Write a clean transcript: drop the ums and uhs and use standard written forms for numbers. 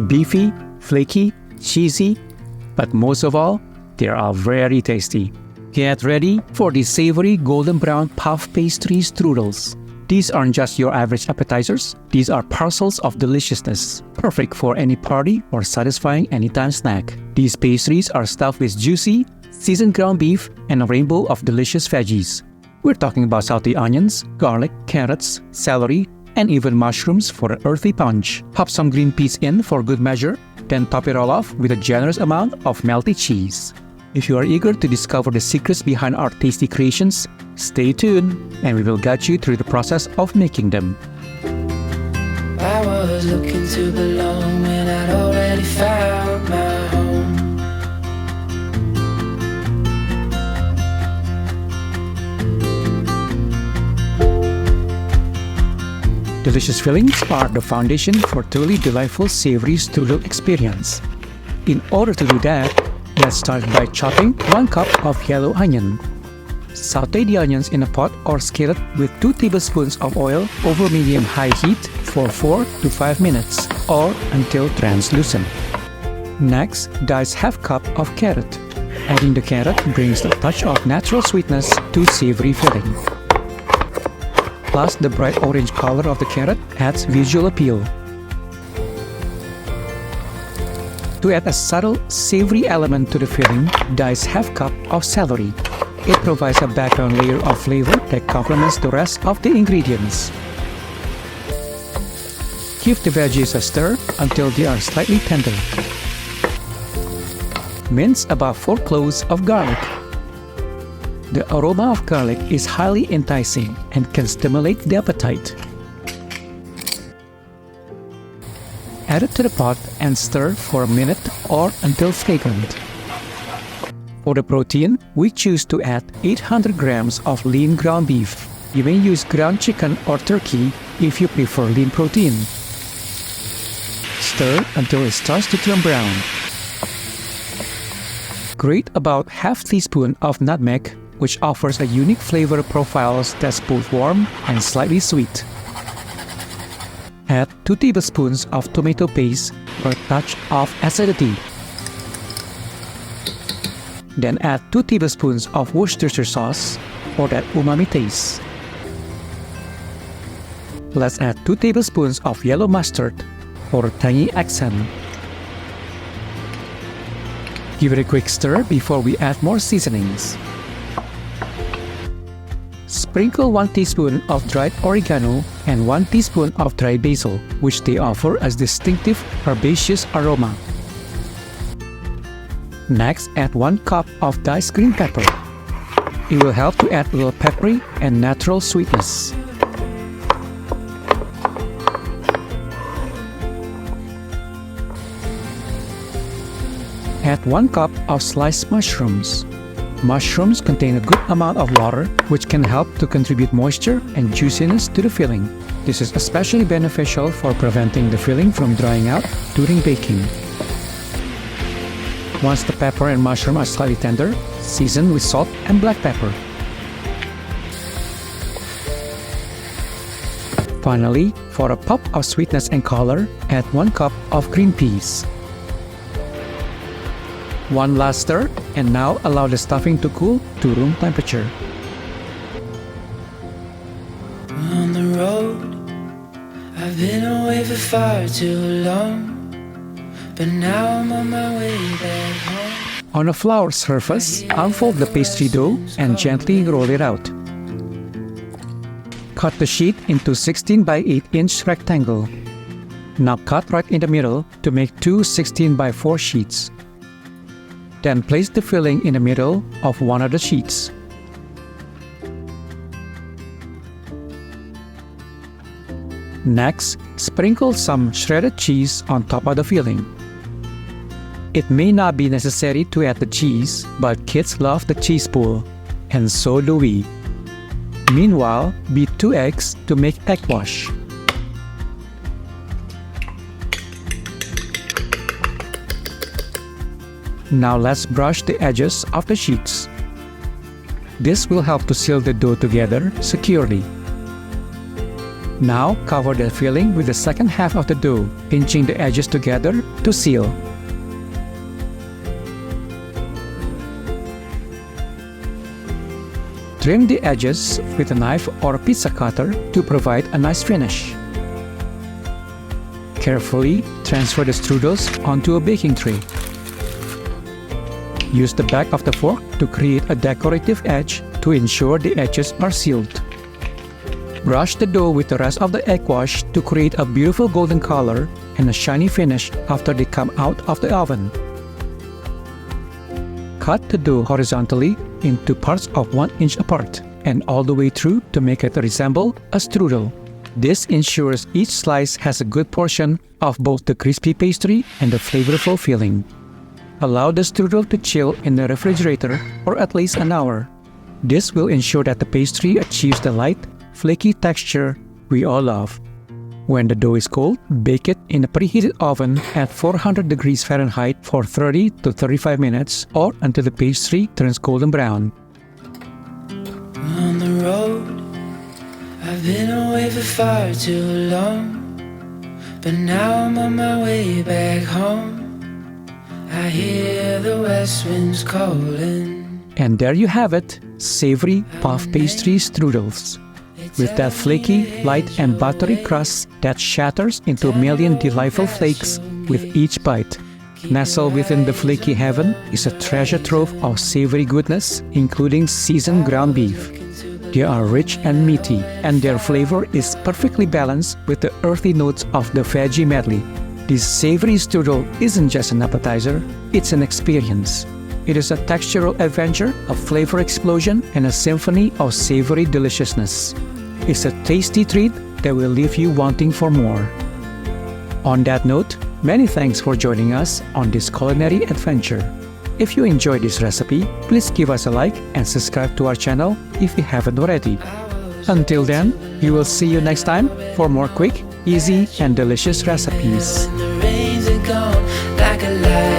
Beefy, flaky, cheesy, but most of all, they are very tasty. Get ready for the savory golden brown puff pastry strudels. These aren't just your average appetizers, these are parcels of deliciousness, perfect for any party or satisfying anytime snack. These pastries are stuffed with juicy, seasoned ground beef and a rainbow of delicious veggies. We're talking about salty onions, garlic, carrots, celery, and even mushrooms for an earthy punch. Pop some green peas in for good measure, then top it all off with a generous amount of melty cheese. If you are eager to discover the secrets behind our tasty creations, stay tuned and we will guide you through the process of making them. I was looking to belong when I'd already found my home. Delicious fillings are the foundation for truly delightful savory strudel experience. In order to do that, let's start by chopping 1 cup of yellow onion. Sauté the onions in a pot or skillet with 2 tablespoons of oil over medium-high heat for 4 to 5 minutes or until translucent. Next, dice half cup of carrot. Adding the carrot brings a touch of natural sweetness to savory filling. Plus, the bright orange color of the carrot adds visual appeal. To add a subtle savory element to the filling, dice half cup of celery. It provides a background layer of flavor that complements the rest of the ingredients. Give the veggies a stir until they are slightly tender. Mince about 4 cloves of garlic. The aroma of garlic is highly enticing and can stimulate the appetite. Add it to the pot and stir for a minute or until fragrant. For the protein, we choose to add 800 grams of lean ground beef. You may use ground chicken or turkey if you prefer lean protein. Stir until it starts to turn brown. Grate about half teaspoon of nutmeg, which offers a unique flavor profile that's both warm and slightly sweet. Add 2 tablespoons of tomato paste for a touch of acidity. Then add 2 tablespoons of Worcestershire sauce for that umami taste. Let's add 2 tablespoons of yellow mustard for a tangy accent. Give it a quick stir before we add more seasonings. Sprinkle 1 teaspoon of dried oregano and 1 teaspoon of dried basil, which they offer as distinctive herbaceous aroma. Next, add 1 cup of diced green pepper. It will help to add a little peppery and natural sweetness. Add 1 cup of sliced mushrooms. Mushrooms contain a good amount of water, which can help to contribute moisture and juiciness to the filling. This is especially beneficial for preventing the filling from drying out during baking. Once the pepper and mushroom are slightly tender, season with salt and black pepper. Finally, for a pop of sweetness and color, add 1 cup of green peas. One last stir, and now allow the stuffing to cool to room temperature. On the road, I've been away for far too long, but now I'm on my way back home. On a flour surface, unfold the pastry dough and gently roll it out. Cut the sheet into 16 by 8 inch rectangle. Now cut right in the middle to make 2 16 by 4 sheets. Then place the filling in the middle of one of the sheets. Next, sprinkle some shredded cheese on top of the filling. It may not be necessary to add the cheese, but kids love the cheese pool, and so do we. Meanwhile, beat 2 eggs to make egg wash. Now let's brush the edges of the sheets. This will help to seal the dough together securely. Now cover the filling with the second half of the dough, pinching the edges together to seal. Trim the edges with a knife or a pizza cutter to provide a nice finish. Carefully transfer the strudels onto a baking tray. Use the back of the fork to create a decorative edge to ensure the edges are sealed. Brush the dough with the rest of the egg wash to create a beautiful golden color and a shiny finish after they come out of the oven. Cut the dough horizontally into parts of 1 inch apart and all the way through to make it resemble a strudel. This ensures each slice has a good portion of both the crispy pastry and the flavorful filling. Allow the strudel to chill in the refrigerator for at least an hour. This will ensure that the pastry achieves the light, flaky texture we all love. When the dough is cold, bake it in a preheated oven at 400 degrees Fahrenheit for 30 to 35 minutes or until the pastry turns golden brown. On the road, I've been away for far too long, but now I'm on my way back home. I hear the west winds calling. And there you have it, Savory Puff Pastry Strudels. With that flaky, light and buttery crust that shatters into a million delightful flakes with each bite. Nestled within the flaky heaven is a treasure trove of savory goodness, including seasoned ground beef. They are rich and meaty, and their flavor is perfectly balanced with the earthy notes of the veggie medley. This savory strudel isn't just an appetizer, it's an experience. It is a textural adventure, a flavor explosion, and a symphony of savory deliciousness. It's a tasty treat that will leave you wanting for more. On that note, many thanks for joining us on this culinary adventure. If you enjoyed this recipe, please give us a like and subscribe to our channel if you haven't already. Until then, we will see you next time for more quick, easy, and delicious recipes. When the rains are gone like a light.